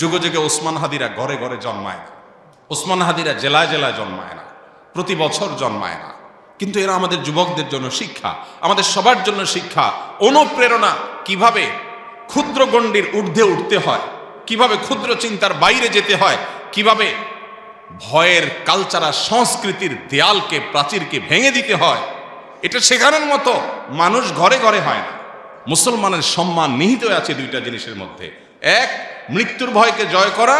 যুগে যুগে ওসমান হাদিরা ঘরে ঘরে জন্মায় না, ওসমান হাদিরা জেলায় জেলায় জন্মায় না, প্রতি বছর জন্মায় না। কিন্তু এরা আমাদের যুবকদের জন্য শিক্ষা, আমাদের সবার জন্য শিক্ষা, অনুপ্রেরণা, কিভাবে ক্ষুদ্র গণ্ডির ঊর্ধ্বে উঠতে হয়, কিভাবে ক্ষুদ্র চিন্তার বাইরে যেতে হয়, কিভাবে ভয়ের কালচারাল সংস্কৃতির দেয়ালকে, প্রাচীরকে ভেঙে দিতে হয়। এটা শেখানোর মতো মানুষ ঘরে ঘরে হয় না। মুসলমানের সম্মান নিহিত আছে দুইটা জিনিসের মধ্যে: এক, মৃত্যুর ভয়কে জয় করা;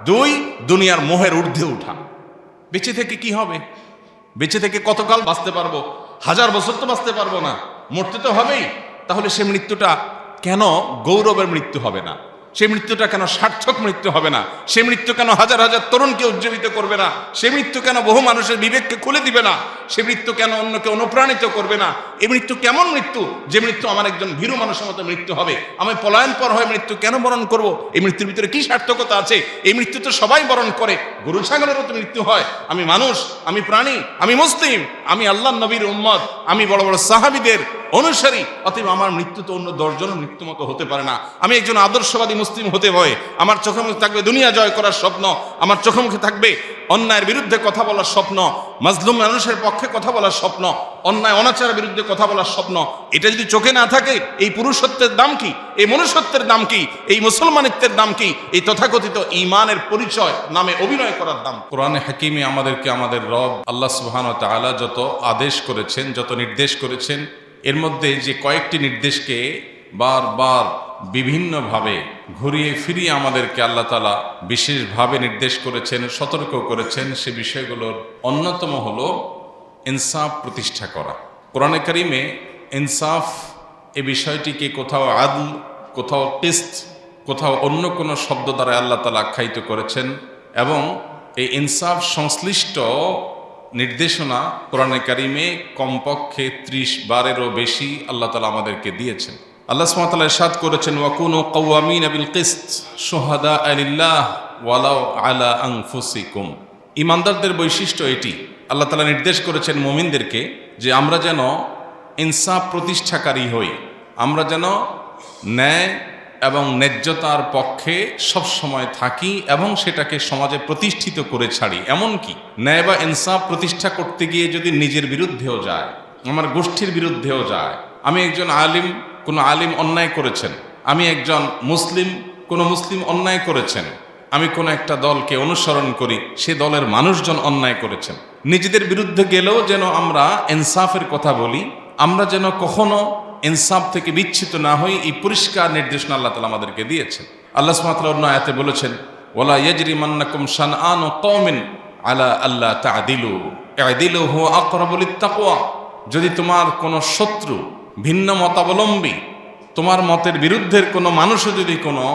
দুই, দুনিয়ার মোহের ঊর্ধ্বে ওঠা। বেঁচে থেকে কি হবে? বেঁচে থেকে কতকাল বাঁচতে পারবো? 1000 বছর তো বাঁচতে পারবো না, মরতে তো হবেই। তাহলে সে মৃত্যুটা কেন গৌরবের মৃত্যু হবে না? সে মৃত্যুটা কেন সার্থক মৃত্যু হবে না? সে মৃত্যু কেন হাজার হাজার তরুণকে উজ্জীবিত করবে না? সে মৃত্যু কেন বহু মানুষের বিবেককে খুলে দিবে না? সে মৃত্যু কেন অন্যকে অনুপ্রাণিত করবে না? এই মৃত্যু কেমন মৃত্যু? যে মৃত্যু আমার একজন ভীরু মানুষের মতো মৃত্যু হবে। আমি পলায়ন পর হয়ে মৃত্যু কেন বরণ করব? এই মৃত্যুর ভিতরে কি সার্থকতা আছে? এই মৃত্যু তো সবাই বরণ করে, গরু ছাগলেরও তো মৃত্যু হয়। আমি মানুষ, আমি প্রাণী, আমি মুসলিম, আমি আল্লাহর নবীর উম্মত, আমি বড় বড় সাহাবীদের অনুসারী। অতএব আমার মৃত্যু তো অন্য 10 জনের মৃত্যু মতো হতে পারে না। আমি একজন আদর্শবাদী মুসলিম হতে হয়। আমার চোখে মুখে থাকবে দুনিয়া জয় করার স্বপ্ন, আমার চোখে মুখে থাকবে অন্যায়ের বিরুদ্ধে কথা বলার স্বপ্ন, মাজলুম মানুষের পক্ষে কথা বলার স্বপ্ন, অন্যায় অনাচারের বিরুদ্ধে কথা বলার স্বপ্ন। এটা যদি চোখে না থাকে, এই পুরুষত্বের দাম কি? এই মনুষ্যত্বের দাম কি? এই মুসলমানিত্বের দাম কি? এই তথাকথিত ঈমানের পরিচয় নামে অভিনয় করার দাম। কোরআনে হাকিমে আমাদেরকে আমাদের রব আল্লাহ সুবহানাহু ওয়া তাআলা যত আদেশ করেছেন, যত নির্দেশ করেছেন, এর মধ্যে যে কয়েকটি নির্দেশকে বারবার বিভিন্নভাবে ঘুরিয়ে ফিরিয়ে আমাদেরকে আল্লাহ তাআলা বিশেষভাবে নির্দেশ করেছেন, সতর্ক করেছেন, সে বিষয়গুলোর অন্যতম হলো ইনসাফ প্রতিষ্ঠা করা। কোরআনে কারিমে ইনসাফ এ বিষয়টিকে কোথাও আদল, কোথাও কিসত, কোথাও অন্য কোনো শব্দ দ্বারা আল্লাহ তাআলা আখ্যায়িত করেছেন। এবং এই ইনসাফ সংশ্লিষ্ট নির্দেশনা কোরআনে কারিমে কমপক্ষে 30 বারেরও বেশি আল্লাহ তাআলা আমাদেরকে দিয়েছেন। আল্লাহ সুবহানাহু ওয়া তাআলা ইরশাদ করেছেন, ওয়াকুনু কাওয়ামিনা বিল কিসত শুহাদাআ লিল্লাহ ওয়ালাউ আলা আনফুসিকুম। ঈমানদারদের বৈশিষ্ট্য এটি। আল্লাহ তাআলা নির্দেশ করেছেন মুমিনদেরকে যে আমরা যেন ইনসাফ প্রতিষ্ঠাকারী হই, আমরা যেন ন্যায় এবং ন্যায্যতার পক্ষে সব সময় থাকি এবং সেটাকে সমাজে প্রতিষ্ঠিত করে ছাড়ি। এমনকি ন্যায় বা ইনসাফ প্রতিষ্ঠা করতে গিয়ে যদি নিজের বিরুদ্ধেও যায়, আমার গোষ্ঠীর বিরুদ্ধেও যায়, আমি একজন আলিম, কোনো আলিম অন্যায় করেছেন, আমি একজন মুসলিম, কোনো মুসলিম অন্যায় করেছেন, আমি কোনো একটা দলকে অনুসরণ করি, সে দলের মানুষজন অন্যায় করেছেন, নিজেদের বিরুদ্ধে গেলেও যেন আমরা ইনসাফের কথা বলি, আমরা যেন কখনো ইনসাফ থেকে বিচ্ছিত না হই, এই পরিষ্কার নির্দেশনা আল্লাহ তাআলা আমাদেরকে দিয়েছেন। আল্লাহ সুবহানাহু ওয়া তাআলা অন্য আয়াতে বলেছেন, ওয়ালা ইয়াজরিমান্নাকুম শানআনু কওমিন আলা আল্লা তা'দিলু ই'দিলু হুয়া আকরাবু লিত-তাকওয়া। যদি তোমার কোনো শত্রু, ভিন্ন মতাবলম্বী, তোমার মতের বিরুদ্ধের কোনো মানুষও যদি কোনো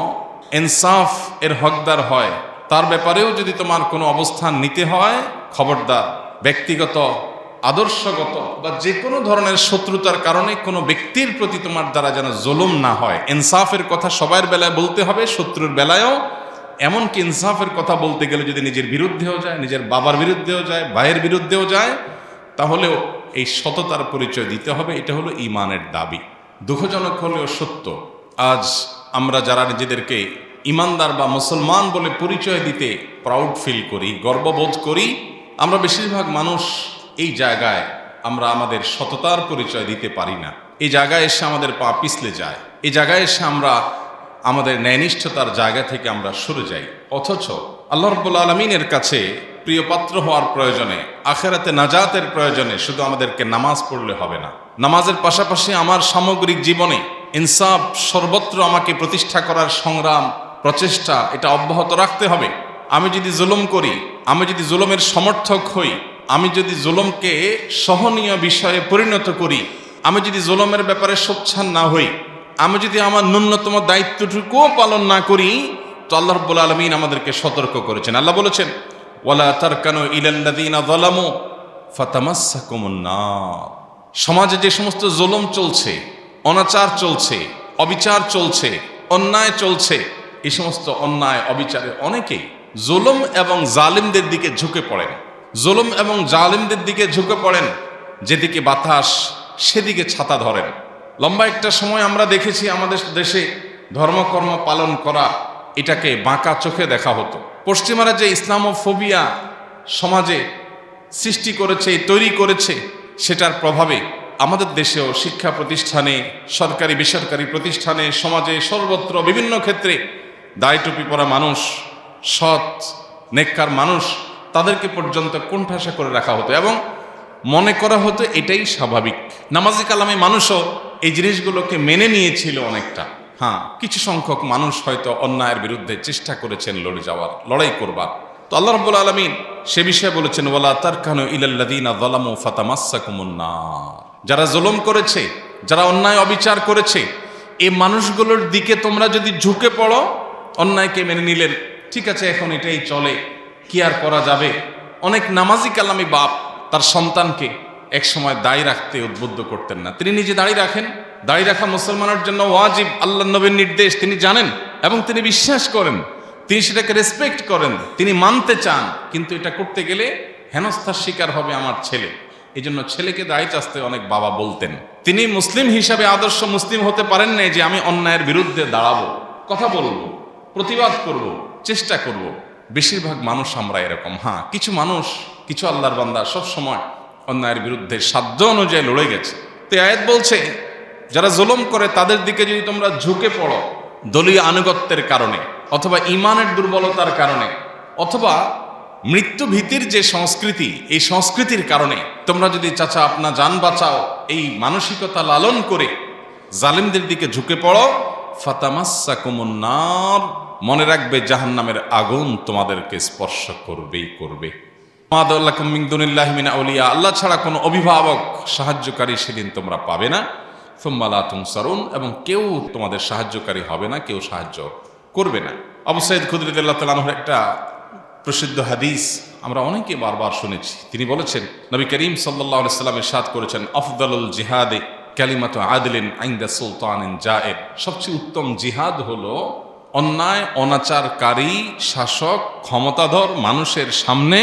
ইনসাফ এর হকদার হয়, তার ব্যাপারেও যদি তোমার কোনো অবস্থান নিতে হয়, খবরদার ব্যক্তিগত, আদর্শগত বা যে কোনো ধরনের শত্রুতার কারণে কোনো ব্যক্তির প্রতি তোমার দ্বারা যেন জুলুম না হয়। ইনসাফের কথা সবার বেলায় বলতে হবে, শত্রুর বেলায়ও। এমনকি ইনসাফের কথা বলতে গেলে যদি নিজের বিরুদ্ধেও যায়, নিজের বাবার বিরুদ্ধেও যায়, ভাইয়ের বিরুদ্ধেও যায়, তাহলেও এই সততার পরিচয় দিতে হবে। এটা হলো ঈমানের দাবি। দুঃখজনক হলেও সত্য, আজ আমরা যারা নিজেদেরকে ঈমানদার বা মুসলমান বলে পরিচয় দিতে প্রাউড ফিল করি, গর্ববোধ করি, আমরা বেশিরভাগ মানুষ এই জায়গায় আমরা আমাদের সততার পরিচয় দিতে পারি না। এই জায়গায় এসে আমাদের পা পিছলে যায়, এই জায়গায় এসে আমরা আমাদের ন্যায়নিষ্ঠতার জায়গা থেকে আমরা সরে যাই। অথচ আল্লাহ রাব্বুল আলামিনের কাছে প্রিয় পাত্র হওয়ার প্রয়োজনে, আখিরাতে নাজাতের প্রয়োজনে শুধু আমাদেরকে নামাজ পড়লে হবে না। নামাজের পাশাপাশি আমার সামগ্রিক জীবনে ইনসাফ সর্বত্র আমাকে প্রতিষ্ঠা করার সংগ্রাম, প্রচেষ্টা, এটা অব্যাহত রাখতে হবে। আমি যদি জুলুম করি, আমি যদি জুলুমের সমর্থক হই, আমি যদি জুলুমকে সহনীয় বিষয়ে পরিণত করি, আমি যদি জুলুমের ব্যাপারে সোচ্চার না হই, আমি যদি আমার ন্যূনতম দায়িত্বটুকুও পালন না করি, তো আল্লাহ রাব্বুল আলামিন আমাদেরকে সতর্ক করেছেন। আল্লাহ বলেছেন, ওয়ালা তারকানু ইলাল্লাযীনা যালামু ফাতামাসসাকুমুন নার। সমাজে যে সমস্ত জুলুম চলছে, অনাচার চলছে, অবিচার চলছে, অন্যায় চলছে, এই সমস্ত অন্যায় অবিচারে অনেকেই জুলুম এবং জালিমদের দিকে ঝুঁকে পড়েন, জুলুম এবং জালিমদের দিকে ঝুঁকে পড়েন, যেদিকে বাতাস সেদিকে ছাতা ধরেন। লম্বা একটা সময় আমরা দেখেছি আমাদের দেশে ধর্মকর্ম পালন করা এটাকে বাঁকা চোখে দেখা হতো। পশ্চিমারা যে ইসলামোফোবিয়া সমাজে সৃষ্টি করেছে, তৈরি করেছে, সেটার প্রভাবে আমাদের দেশেও শিক্ষা প্রতিষ্ঠানে, সরকারি বেসরকারি প্রতিষ্ঠানে, সমাজে সর্বত্র বিভিন্ন ক্ষেত্রে দাড়ি টুপি পরা মানুষ, সৎ নেককার মানুষ, তাদেরকে পর্যন্ত কোণঠাসা করে রাখা হতো এবং মনে করা হতো এটাই স্বাভাবিক। নামাজি কালামে মানুষও এই জিনিসগুলোকে মেনে নিয়েছিল অনেকটা। হ্যাঁ, কিছু সংখ্যক মানুষ হয়তো অন্যায়ের বিরুদ্ধে চেষ্টা করেছেন লড়ে যাওয়ার, লড়াই করবার। তো আল্লাহ রাব্বুল আলামিন সে বিষয়ে বলেছেন, ওয়ালা তারকানু ইলাল্লাযীনা যালামু ফাতামাসসাকুমুন নার। যারা জুলুম করেছে, যারা অন্যায় অবিচার করেছে, এই মানুষগুলোর দিকে তোমরা যদি ঝুঁকে পড়ো, অন্যায়কে মেনে নিলেন, ঠিক আছে এখন এটাই চলে, কি আর করা যাবে। অনেক নামাজি কালামি বাপ তার সন্তানকে একসময় দাড়ি রাখতে উদ্বুদ্ধ করতেন না। তিনি নিজে দাড়ি রাখেন, দাড়ি রাখা মুসলমানের জন্য ওয়াজিব, আল্লাহ নবীর নির্দেশ তিনি জানেন এবং তিনি বিশ্বাস করেন, তিনি সেটাকে রেসপেক্ট করেন, তিনি মানতে চান, কিন্তু এটা করতে গেলে হেনস্থার শিকার হবে আমার ছেলে। এই জন্য ছেলেকে দাড়ি চাচতে অনেক বাবা বলতেন। তিনি মুসলিম হিসাবে আদর্শ মুসলিম হতে পারেন নাই যে আমি অন্যায়ের বিরুদ্ধে দাঁড়াবো, কথা বলবো, প্রতিবাদ করব, চেষ্টা করব। বেশিরভাগ মানুষ আমরা এরকম। হ্যাঁ, কিছু মানুষ, কিছু আল্লাহর বান্দা সব সময় অন্যায়ের বিরুদ্ধে সাধ্য অনুযায়ী লড়ে গেছে। তো আয়াত বলছে যারা জুলুম করে তাদের দিকে যদি তোমরা ঝুঁকে পড়ো দলীয় আনুগত্যের কারণে, অথবা ঈমানের দুর্বলতার কারণে, অথবা মৃত্যু ভীতির যে সংস্কৃতি, এই সংস্কৃতির কারণে তোমরা যদি চাচা আপনা জান বাঁচাও এই মানসিকতা লালন করে জালিমদের দিকে ঝুঁকে পড়ো, ফাতামাসসাকুমুন নার, মনে রাখবে জাহান্নামের আগুন তোমাদেরকে স্পর্শ করবেই করবে। আল্লাহ ছাড়া কোনো অভিভাবক, সাহায্যকারী সেদিন তোমরা পাবে না। সুম্মা লা তুনসারুন, এবং কেউ তোমাদের সাহায্যকারী হবে না, কেউ সাহায্য করবে না। আবু সাঈদ খুদরী রাদিয়াল্লাহু তাআলা আনহুর একটা প্রসিদ্ধ হাদিস আমরা অনেকে বারবার শুনেছি। তিনি বলেছেন, নবী করিম সাল্লাল্লাহু আলাইহি ওয়াসাল্লাম ইরশাদ করেছেন, আফদালুল জিহাদে কালিমাতু আদলিন ইনদা সুলতানিন জায়ের। সবচেয়ে উত্তম জিহাদ হলো অন্যায় অনাচারকারী শাসক, ক্ষমতাধর মানুষের সামনে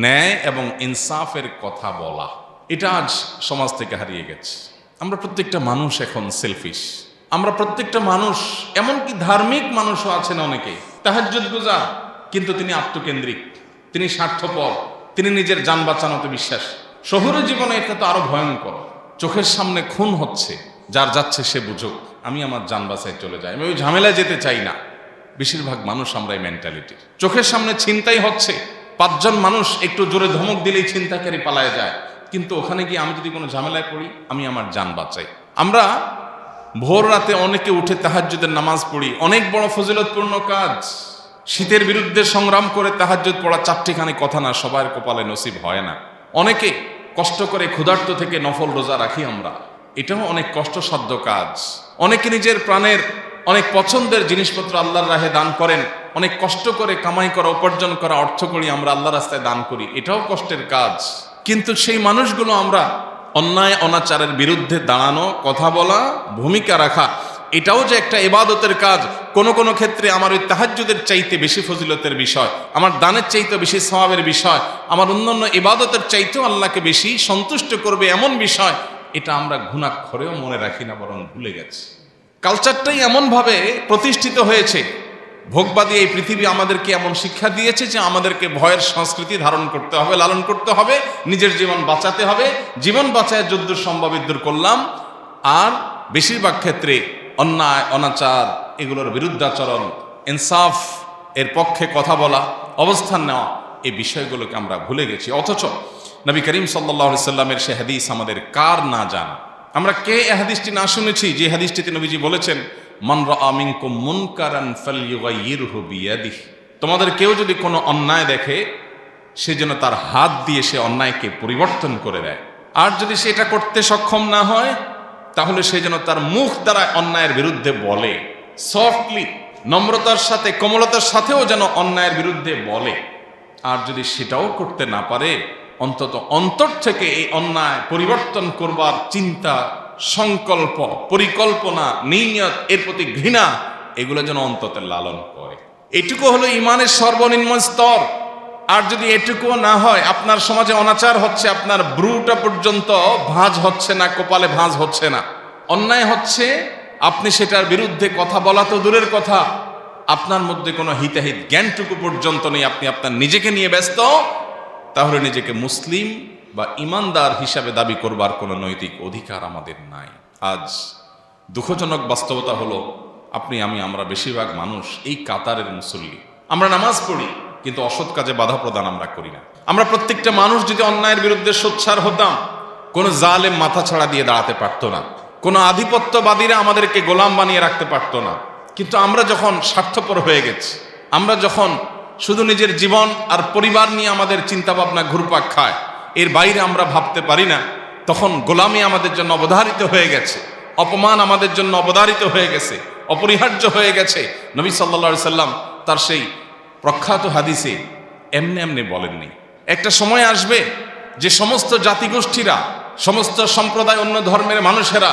ন্যায় এবং ইনসাফের কথা বলা। এটা আজ সমাজ থেকে হারিয়ে গেছে। আমরা প্রত্যেকটা মানুষ এখন সেলফিশ। আমরা প্রত্যেকটা মানুষ, এমনকি ধার্মিক মানুষও আছেন অনেকে তাহাজ্জুদ গুজার, কিন্তু তিনি আত্মকেন্দ্রিক, তিনি স্বার্থপর, তিনি নিজের যান বাঁচানোতে বিশ্বাস। শহুরে জীবনে এটা তো আরো ভয়ঙ্কর। চোখের সামনে খুন হচ্ছে, যার যাচ্ছে সে বুঝুক, আমি আমার যান বাঁচায় চলে যাই, আমি ওই ঝামেলায় যেতে চাই না। বেশিরভাগ মানুষ আমরা এই মেন্টালিটি। চোখের সামনে ছিনতাই হচ্ছে, 5 জন মানুষ একটু জোরে ধমক দিলেই ছিনতাইকারী পালায় যায়, কিন্তু ওখানে গিয়ে আমি যদি কোনো ঝামেলায় পড়ি, আমি আমার যান বাঁচাই। আমরা ভোর রাতে অনেকে উঠে তাহাজ্জুদের নামাজ পড়ি, অনেক বড় ফজিলতপূর্ণ কাজ। শীতের বিরুদ্ধে সংগ্রাম করে তাহাজ্জুদ পড়া 4টিখানি কথা না, সবার কপালে নসিব হয় না। অনেকে কষ্ট করে ক্ষুধার্ত থেকে নফল রোজা রাখি আমরা, এটাও অনেক কষ্টসাধ্য কাজ। অনেকে নিজের প্রাণের অনেক পছন্দের জিনিসপত্র আল্লাহর রাহে দান করেন, অনেক কষ্ট করে কামাই করা, উপার্জন করা অর্থ করি আমরা আল্লাহর রাস্তায় দান করি, এটাও কষ্টের কাজ। কিন্তু সেই মানুষগুলো আমরা অন্যায় অনাচারের বিরুদ্ধে দাঁড়ানো, কথা বলা, ভূমিকা রাখা, এটাও যে একটা ইবাদতের কাজ। কোন কোন ক্ষেত্রে আমার ওই তাহাজ্জুদের চাইতে বেশি ফজিলতের বিষয়, আমার দানের চাইতে বেশি সওয়াবের বিষয়, আমার অন্যান্য ইবাদতের চাইতেও আল্লাহকে বেশি সন্তুষ্ট করবে এমন বিষয়, এটা আমরা ঘুণাক্ষরেও মনে রাখি না, বরং ভুলে গেছি। কালচারটাই এমনভাবে প্রতিষ্ঠিত হয়েছে, ভোগবাদী এই পৃথিবী আমাদেরকে এমন শিক্ষা দিয়েছে যে আমাদেরকে ভয়ের সংস্কৃতি ধারণ করতে হবে, লালন করতে হবে, নিজের জীবন বাঁচাতে হবে। জীবন বাঁচায় যদ্দূর সম্ভব ইদ্দূর করলাম। আর বেশিরভাগ ক্ষেত্রে অন্যায় অনাচার এগুলোর বিরুদ্ধাচরণ, ইনসাফ এর পক্ষে কথা বলা, অবস্থান নেওয়া, এই বিষয়গুলোকে আমরা ভুলে গেছি। অথচ নবী করিম সাল্লাল্লাহু আলাইহি সাল্লামের সে হাদিস আমাদের কার না জানা। আমরা কে এই হাদিসটি না শুনেছি, যে হাদিসটিতে নবীজি বলেছেন, মান রাআ মিনকুম মুনকারান ফালইউগাইয়িরহু বিয়াদিহি। তোমাদের কেউ যদি কোনো অন্যায় দেখে, সে যেন তার হাত দিয়ে সে অন্যায়কে পরিবর্তন করে দেয়। আর যদি সেটা করতে সক্ষম না হয়, তাহলে সে যেন তার মুখ দ্বারা অন্যায়ের বিরুদ্ধে বলে, সফটলি, নম্রতার সাথে, কোমলতার সাথেও যেন অন্যায়ের বিরুদ্ধে বলে। আর যদি সেটাও করতে না পারে, অন্তত অন্তর থেকে এই অন্যায় পরিবর্তন করবার চিন্তা, সংকল্প, পরিকল্পনা, নিয়ত, এর প্রতি ঘৃণা, এগুলো যেন অন্তত লালন করে। এটুকু হলো ইমানের সর্বনিম্ন স্তর। আর যদি এটুকুও না হয়, আপনার সমাজে অনাচার হচ্ছে, আপনার ব্রুটা পর্যন্ত ভাঁজ হচ্ছে না, কপালে ভাঁজ হচ্ছে না, অন্যায় হচ্ছে, আপনি সেটার বিরুদ্ধে কথা বলা তো দূরের কথা, আপনার মধ্যে কোনো হিতাহিত জ্ঞানটুকু পর্যন্ত নেই, আপনি আপনার নিজেকে নিয়ে ব্যস্ত, তাহলে নিজেকে মুসলিম বা ইমানদার হিসাবে দাবি করবার কোনো নৈতিক অধিকার আমাদের নাই। আজ দুঃখজনক বাস্তবতা হলো আমরা বেশিরভাগ মানুষ এই কাতারের মুসল্লি। আমরা নামাজ পড়ি কিন্তু অসৎ কাজে বাধা প্রদান আমরা করি না। আমরা প্রত্যেকটা মানুষ যদি অন্যায়ের বিরুদ্ধে সোচ্চার হতাম, কোনো জালেম মাথা ছাড়া দিয়ে দাঁড়াতে পারতো না, কোনো আধিপত্যবাদীরা আমাদেরকে গোলাম বানিয়ে রাখতে পারতো না। কিন্তু আমরা যখন স্বার্থপর হয়ে গেছি, আমরা যখন শুধু নিজের জীবন আর পরিবার নিয়ে আমাদের চিন্তা ভাবনা ঘুরপাক খায়, এর বাইরে আমরা ভাবতে পারি না, তখন গোলামি আমাদের জন্য অবধারিত হয়ে গেছে, অপমান আমাদের জন্য অবধারিত হয়ে গেছে, অপরিহার্য হয়ে গেছে। নবী সাল্লাল্লাহু আলাইহি সাল্লাম তার সেই প্রখ্যাত হাদিসে এমনি এমনি বলেননি। একটা সময় আসবে যে সমস্ত জাতিগোষ্ঠীরা, সমস্ত সম্প্রদায়, অন্য ধর্মের মানুষেরা,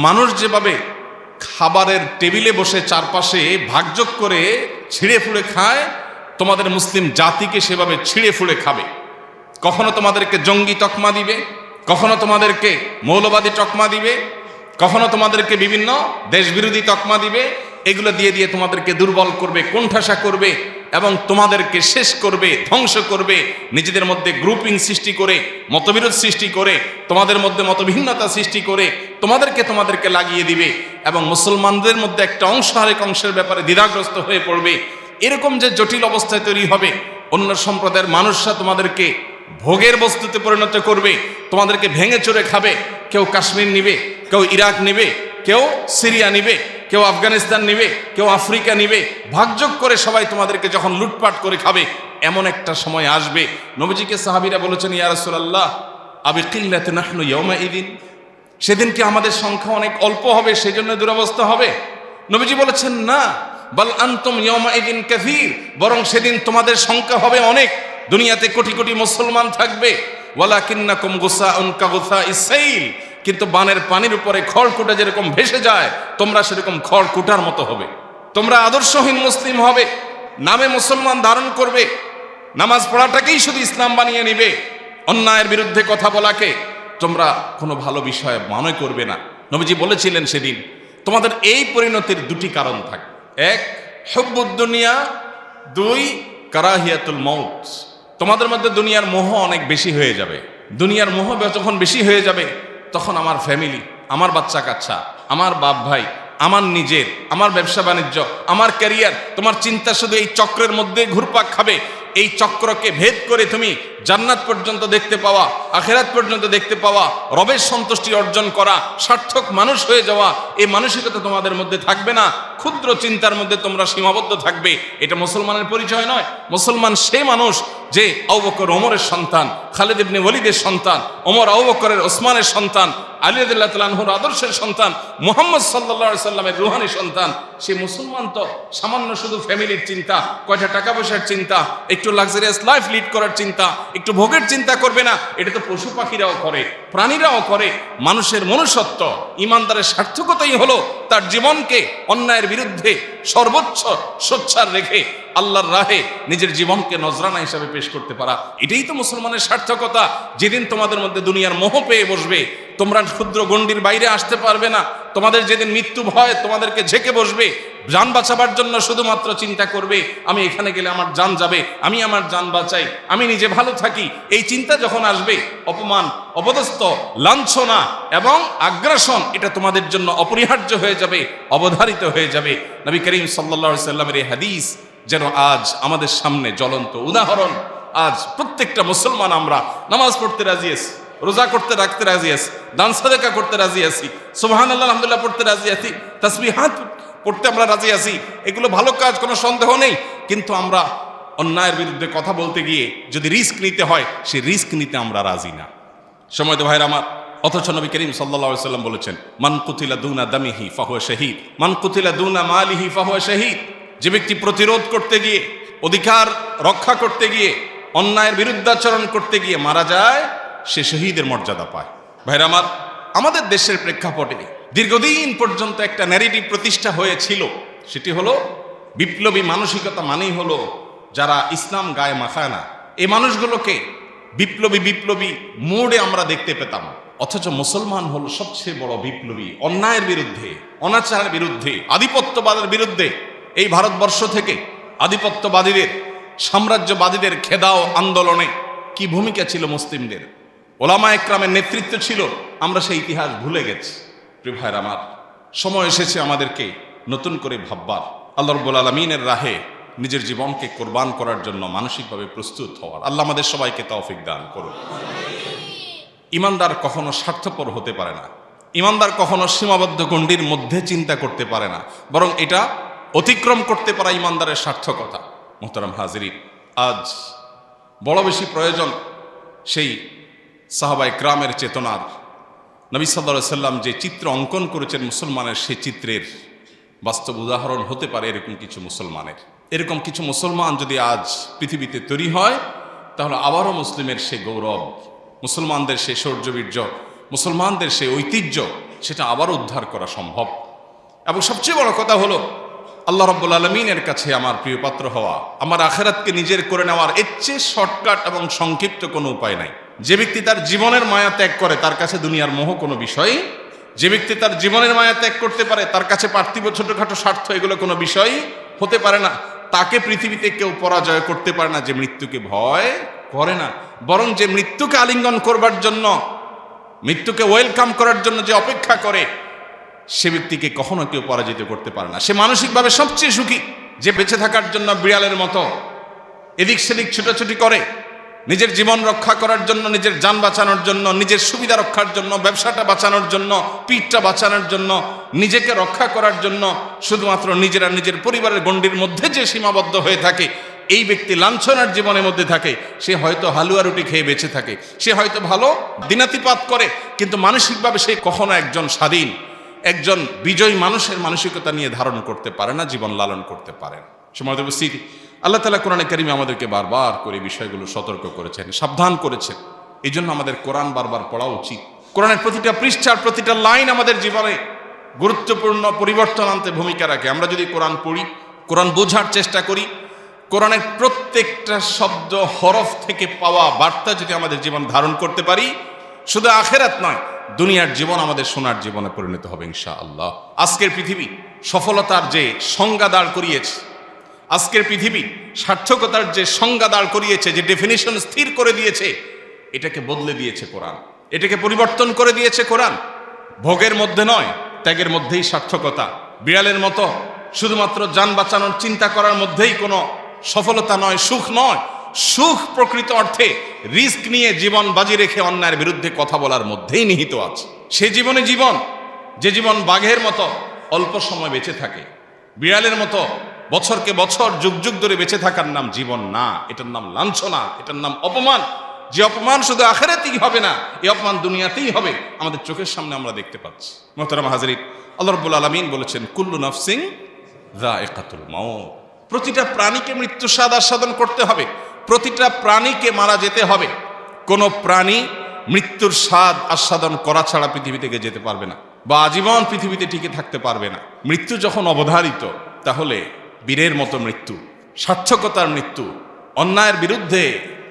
মানুষ যেভাবে খাবারের টেবিলে বসে চারপাশে ভাগযোগ করে ছিঁড়ে ফুড়ে খায়, তোমাদের মুসলিম জাতিকে সেভাবে ছিঁড়ে ফুড়ে খাবে। কখনো তোমাদেরকে জঙ্গি তকমা দিবে, কখনো তোমাদেরকে মৌলবাদী তকমা দিবে, কখনো তোমাদেরকে বিভিন্ন দেশবিরোধী তকমা দিবে। এগুলো দিয়ে দিয়ে তোমাদেরকে দুর্বল করবে, কোণঠাসা করবে এবং তোমাদেরকে শেষ করবে, ধ্বংস করবে। নিজেদের মধ্যে গ্রুপিং সৃষ্টি করে, মতবিরোধ সৃষ্টি করে, তোমাদের মধ্যে মতভিন্নতা সৃষ্টি করে তোমাদেরকে লাগিয়ে দিবে এবং মুসলমানদের মধ্যে একটা অংশ আরেক অংশের ব্যাপারে দ্বিধাগ্রস্ত হয়ে পড়বে। এরকম যে জটিল অবস্থায় তৈরি হবে, অন্য সম্প্রদায়ের মানুষরা তোমাদেরকে ভোগের বস্তুতে পরিণত করবে, তোমাদেরকে ভেঙে চড়ে খাবে। কেউ কাশ্মীর নিবে, কেউ ইরাক নিবে, কেউ সিরিয়া নিবে, কেউ আফগানিস্তান নিবে, কেউ আফ্রিকা নিবে। ভাগযোগ করে সবাই তোমাদেরকে যখন লুটপাট করে খাবে, এমন একটা সময় আসবে। নবীজিকে সাহাবীরা বলেছেন, ইয়া রাসূলুল্লাহ আবি কিল্লাতি নাহনু ইয়াউমাইদিন, সেদিন কি আমাদের সংখ্যা অনেক অল্প হবে, সেজন্য দুরবস্থা হবে? নবীজি বলেছেন, না, বাল আনতুম ইয়াউমাইদিন কাসীর, বরং সেদিন তোমাদের সংখ্যা হবে অনেক। দুনিয়াতে কোটি কোটি মুসলমান থাকবে, ওয়ালাকিন্নাকুম গুসাউন কাগুসাইস সাইল, কিন্তু বানের পানির উপরে খড়কুটা যেরকম ভেসে যায়, তোমরা সেরকম খড়কুটার মতো হবে। তোমরা আদর্শহীন মুসলিম হবে, নামে মুসলমান ধারণ করবে, নামাজ পড়াটাকেই শুধু ইসলাম বানিয়ে নিবে, অন্যায়ের বিরুদ্ধে কথা বলাকে তোমরা কোনো ভালো বিষয় মনে করবে না। নবীজি বলেছিলেন সেদিন তোমাদের এই পরিণতির দুটি কারণ থাকে, এক হুব্বুদ দুনিয়া, দুই কারাহিয়াতুল মাউত। তোমাদের মধ্যে দুনিয়ার মোহ অনেক বেশি হয়ে যাবে। দুনিয়ার মোহ যখন বেশি হয়ে যাবে, তখন আমার ফ্যামিলি, আমার বাচ্চা কাচ্চা, আমার বাপ ভাই, আমার নিজের, আমার ব্যবসা বাণিজ্য, আমার ক্যারিয়ার, তোমার চিন্তা শুধু এই চক্রের মধ্যে ঘুরপাক খাবে। এই চক্রকে ভেদ করে তুমি জান্নাত পর্যন্ত দেখতে পাওয়া, আখিরাত পর্যন্ত দেখতে পাওয়া, রবের সন্তুষ্টি অর্জন করা, সার্থক মানুষ হয়ে যাওয়া, এই মানসিকতা তোমাদের মধ্যে থাকবে না। ক্ষুদ্র চিন্তার মধ্যে তোমরা সীমাবদ্ধ থাকবে। এটা মুসলমানের পরিচয় নয়। মুসলমান সে মানুষ যে আবু বকর ওমরের সন্তান, খালিদ ইবনে ওয়ালিদের সন্তান, ওমর আবু বকরের ওসমানের সন্তান, আলী রাদিয়াল্লাহু তাআলা আনহুর আদর্শের সন্তান, মুহাম্মদ সাল্লাল্লাহু আলাইহি সাল্লামের রূহানি সন্তান। সে মুসলমান তো সামান্য শুধু ফ্যামিলির চিন্তা, কয়টা টাকা পয়সার চিন্তা, একটু লাক্সারিয়াস লাইফ লিড করার চিন্তা, একটু ভোগের চিন্তা করবে না। এটা তো পশু পাখিরাও করে, প্রাণীরাও করে। মানুষের মনুষ্যত্ব, ইমানদারের সার্থকতাই হলো তার জীবনকে অন্যায়ের বিরুদ্ধে সর্বোচ্চ সোচ্চার রেখে আল্লাহর রাহে নিজের জীবনকে নজরানা হিসাবে পেশ করতে পারা। এটাই তো মুসলমানের সার্থকতা। যেদিন তোমাদের মধ্যে দুনিয়ার মোহ পেয়ে বসবে, তোমরা ক্ষুদ্র গণ্ডির বাইরে আসতে পারবে না। তোমাদের যেদিন মৃত্যু ভয় তোমাদেরকে ঝেঁকে বসবে, জান বাঁচাবার জন্য শুধুমাত্র চিন্তা করবে, আমি এখানে গেলে আমার জান যাবে, আমি আমার জান বাঁচাই, আমি নিজে ভালো থাকি। এই চিন্তা যখন আসবে, অপমান, অপদস্থ, লাঞ্ছনা এবং আগ্রাসন এটা তোমাদের জন্য অপরিহার্য হয়ে যাবে, অবধারিত হয়ে যাবে। নবী করিম সাল্লাল্লাহু আলাইহি সাল্লামের এই হাদিস যেন আজ আমাদের সামনে জ্বলন্ত উদাহরণ। আজ প্রত্যেকটা মুসলমান আমরা নামাজ পড়তে রাজি আছি, রোজা করতে রাখতে রাজি আছি, দান সাদাকা করতে রাজি আছি, সুবহানাল্লাহ আলহামদুলিল্লাহ পড়তে রাজি আছি, তাসবিহাত পড়তে আমরা রাজি আছি। এগুলো ভালো কাজ, কোনো সন্দেহ নেই। কিন্তু আমরা অন্যায়ের বিরুদ্ধে কথা বলতে গিয়ে যদি রিস্ক নিতে হয়, সেই রিস্ক নিতে আমরা রাজি না। সময় তো ভাইরা আমার, অথচ নবী করিম সাল্লাল্লাহু আলাইহি সাল্লাম বলেছেন, মান কুতিলা দুনা দামিহি ফাহুয়া শাহীদ, মান কুতিলা দুনা মালিহি ফাহুয়া শাহীদ। যে ব্যক্তি প্রতিরোধ করতে গিয়ে, অধিকার রক্ষা করতে গিয়ে, অন্যায়ের বিরুদ্ধাচরণ করতে গিয়ে মারা যায়, সে শহীদের মর্যাদা পায়। ভাইরা আমার, আমাদের দেশের প্রেক্ষাপটে দীর্ঘদিন পর্যন্ত একটা ন্যারেটিভ প্রতিষ্ঠা হয়েছিল। সেটি হলো বিপ্লবী মানসিকতা মানেই হলো যারা ইসলাম গায়ে মাখায় না, এই মানুষগুলোকে বিপ্লবী মোড়ে আমরা দেখতে পেতাম। অথচ মুসলমান হলো সবচেয়ে বড় বিপ্লবী, অন্যায়ের বিরুদ্ধে, অনাচারের বিরুদ্ধে, আধিপত্যবাদের বিরুদ্ধে এই ভারতবর্ষ থেকে আধিপত্যবাদীদের, সাম্রাজ্যবাদীদের খেদাও আন্দোলনে কি ভূমিকা ছিল মুসলিমদের, ওলামা একরামের নেতৃত্ব ছিল, আমরা সেই ইতিহাস ভুলে গেছি। প্রিয় ভাইরা আমার, সময় এসেছে আমাদেরকে নতুন করে ভাববার, আল্লাহ রাব্বুল আলামিনের রাহে নিজের জীবনকে কোরবান করার জন্য মানসিকভাবে প্রস্তুত হওয়ার। আল্লাহ আমাদের সবাইকে তৌফিক দান করুন। ইমানদার কখনো স্বার্থপর হতে পারে না, ইমানদার কখনো সীমাবদ্ধ গণ্ডির মধ্যে চিন্তা করতে পারে না, বরং এটা অতিক্রম করতে পারা ইমানদারের সার্থকতা। মুহতারাম হাজিরিন, আজ বড় বেশি প্রয়োজন সেই সাহাবায়ে কেরামের চেতনার। নবী সাল্লাল্লাহু আলাইহি সাল্লাম যে চিত্র অঙ্কন করেছেন মুসলমানের, সেই চিত্রের বাস্তব উদাহরণ হতে পারে এরকম কিছু মুসলমানের। এরকম কিছু মুসলমান যদি আজ পৃথিবীতে তৈরি হয়, তাহলে আবারও মুসলিমের সে গৌরব, মুসলমানদের সে শৌর্যবীর্য, মুসলমানদের সে ঐতিহ্য, সেটা আবারও উদ্ধার করা সম্ভব। এবং সবচেয়ে বড় কথা হলো, আল্লাহ রাব্বুল আলামিনের কাছে আমার প্রিয় পাত্র হওয়া, আমার আখিরাতকে নিজের করে নেওয়ার এর চেয়ে শর্টকাট এবং সংক্ষিপ্ত কোনো উপায় নাই। যে ব্যক্তি তার জীবনের মায়া ত্যাগ করে, তার কাছে দুনিয়ার মোহ কোনো বিষয়। যে ব্যক্তি তার জীবনের মায়া ত্যাগ করতে পারে, তার কাছে পার্থিব ছোটখাটো স্বার্থ এগুলো কোনো বিষয় হতে পারে না। তাকে পৃথিবীতে কেউ পরাজয় করতে পারে না যে মৃত্যুকে ভয় করে না, বরং যে মৃত্যুকে আলিঙ্গন করবার জন্য, মৃত্যুকে ওয়েলকাম করার জন্য যে অপেক্ষা করে, সে ব্যক্তিকে কখনো কেউ পরাজিত করতে পারে না। সে মানসিকভাবে সবচেয়ে সুখী, যে বেঁচে থাকার জন্য বিড়ালের মতো এদিক সেদিক ছুটোছুটি করে, নিজের জীবন রক্ষা করার জন্য, নিজের যান বাঁচানোর জন্য, নিজের সুবিধা রক্ষার জন্য, ব্যবসাটা বাঁচানোর জন্য, পিঠটা বাঁচানোর জন্য, নিজেকে রক্ষা করার জন্য শুধুমাত্র নিজেরা নিজের পরিবারের গণ্ডির মধ্যে যে সীমাবদ্ধ হয়ে থাকে, এই ব্যক্তি লাঞ্ছনার জীবনের মধ্যে থাকে। সে হয়তো হালুয়া রুটি খেয়ে বেঁচে থাকে, সে হয়তো ভালো দিনাতিপাত করে, কিন্তু মানসিকভাবে সে কখনো একজন স্বাধীন, একজন বিজয়ী মানুষের মানসিকতা নিয়ে ধারণ করতে পারে না, জীবন লালন করতে পারে না। সম্মানিত উপস্থিতি, আল্লাহ তাআলা কোরআনে কারিমে আমাদেরকে বারবার করে বিষয়গুলো সতর্ক করেছেন, সাবধান করেছেন। এই জন্য আমাদের কোরআন বারবার পড়া উচিত। কোরআনের প্রতিটা পৃষ্ঠার প্রতিটা লাইন আমাদের জীবনে গুরুত্বপূর্ণ পরিবর্তন আনতে ভূমিকা রাখে। আমরা যদি কোরআন পড়ি, কোরআন বোঝার চেষ্টা করি, কোরআনের প্রত্যেকটা শব্দ হরফ থেকে পাওয়া বার্তা যদি আমাদের জীবন ধারণ করতে পারি, শুধু আখিরাত নয়, দুনিয়ার জীবন আমাদের সোনার জীবনে পরিণত হবে ইনশাআল্লাহ। আজকের পৃথিবী সফলতার যে সংজ্ঞা দাঁড় করিয়েছে, আজকের পৃথিবী সার্থকতার যে সংজ্ঞা দাঁড় করিয়েছে, যে ডেফিনিশন স্থির করে দিয়েছে, এটাকে বদলে দিয়েছে কোরআন, এটাকে পরিবর্তন করে দিয়েছে কোরআন। ভোগের মধ্যে নয়, ত্যাগের মধ্যেই সার্থকতা। বিড়ালের মতো শুধুমাত্র যান বাঁচানোর চিন্তা করার মধ্যেই কোনো সফলতা নয়, সুখ নয়। সুখ প্রকৃত অর্থে রিস্ক নিয়ে জীবন বাজি রেখে অন্যায়ের বিরুদ্ধে কথা বলার মধ্যেই নিহিত আছে। সে জীবনে জীবন, যে জীবন বাঘের মতো অল্প সময় বেঁচে থাকে, বিড়ালের মতো বছরকে বছর যুগ যুগ ধরে বেঁচে থাকার নাম জীবন না, এটার নাম লাঞ্ছনা, এটার নাম অপমান। যে অপমান শুধু আখিরাতেই হবে না, এই অপমান দুনিয়াতেই হবে, আমাদের চোখের সামনে আমরা দেখতে পাচ্ছি। মুহতারাম হাজিরিন, আল্লাহ রাব্বুল আলামিন বলেছেন, কুল্লু নাফসিন যায়িকাতুল মাউত। প্রতিটা প্রাণীকে মৃত্যু স্বাদ আস্বাদন করতে হবে, প্রতিটা প্রাণীকে মারা যেতে হবে। কোনো প্রাণী মৃত্যুর স্বাদ আস্বাদন করা ছাড়া পৃথিবী থেকে যেতে পারবে না, বা আজীবন পৃথিবীতে টিকে থাকতে পারবে না। মৃত্যু যখন অবধারিত, তাহলে বীরের মতো মৃত্যু, সার্থকতার মৃত্যু, অন্যায়ের বিরুদ্ধে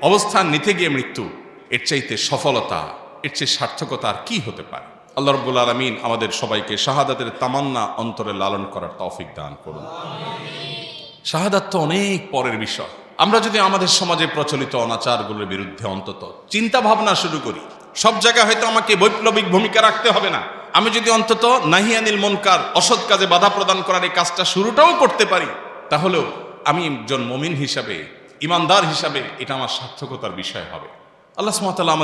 অবস্থান নিতে গিয়ে মৃত্যু, এর চাইতে সফলতা, এর চেয়ে সার্থকতা আর কি হতে পারে? আল্লাহ রাব্বুল আলামিন আমাদের সবাইকে শাহাদাতের তামান্না অন্তরে লালন করার তৌফিক দান করুন। শাহাদাত তো অনেক পরের বিষয়। আমরা যদি আমাদের সমাজে প্রচলিত অনাচারগুলোর বিরুদ্ধে অন্তত চিন্তা ভাবনা শুরু করি, সব জায়গায় হয়তো আমাকে বৈপ্লবিক ভূমিকা রাখতে হবে না, আমি যদি অন্তত নাহি আনিল মুনকার, অসৎ কাজে বাধা প্রদান করার এই কাজটা শুরুটাও করতে পারি, তাহলেও আমি একজন মুমিন হিসাবে, ইমানদার হিসাবে এটা আমার সার্থকতার বিষয় হবে। আল্লাহ সুবহানাহু ওয়া তাআলা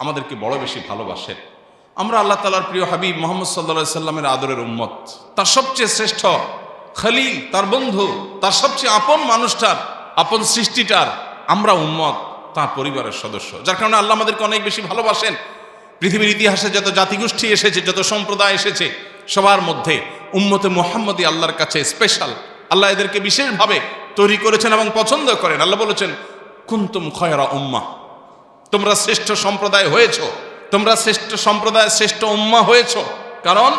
আমাদেরকে বড় বেশি ভালোবাসেন। আমরা আল্লাহ তাআলার প্রিয় হাবিব মুহাম্মদ সাল্লাল্লাহু আলাইহি সাল্লামের আদরের উম্মত, তার সবচেয়ে শ্রেষ্ঠ খলিল, তার বন্ধু, তার সবচেয়ে আপন মানুষটার, আপন সৃষ্টিটার আমরা উম্মত, তার পরিবারের সদস্য, যার কারণে আল্লাহ আমাদেরকে অনেক বেশি ভালোবাসেন। পৃথিবীর ইতিহাসে যত জাতিগোষ্ঠী এসেছে, যত সম্প্রদায় এসেছে, সবার মধ্যে উম্মতে মুহাম্মদী আল্লাহর কাছে স্পেশাল। আল্লাহ এদেরকে বিশেষভাবে তৈরি করেছেন এবং পছন্দ করেন। আল্লাহ বলেছেন, কুনতুম খয়রা উম্মাহ, তোমরা শ্রেষ্ঠ সম্প্রদায় হয়েছো, তোমরা শ্রেষ্ঠ সম্প্রদায়, শ্রেষ্ঠ উম্মাহ হয়েছো, কারণ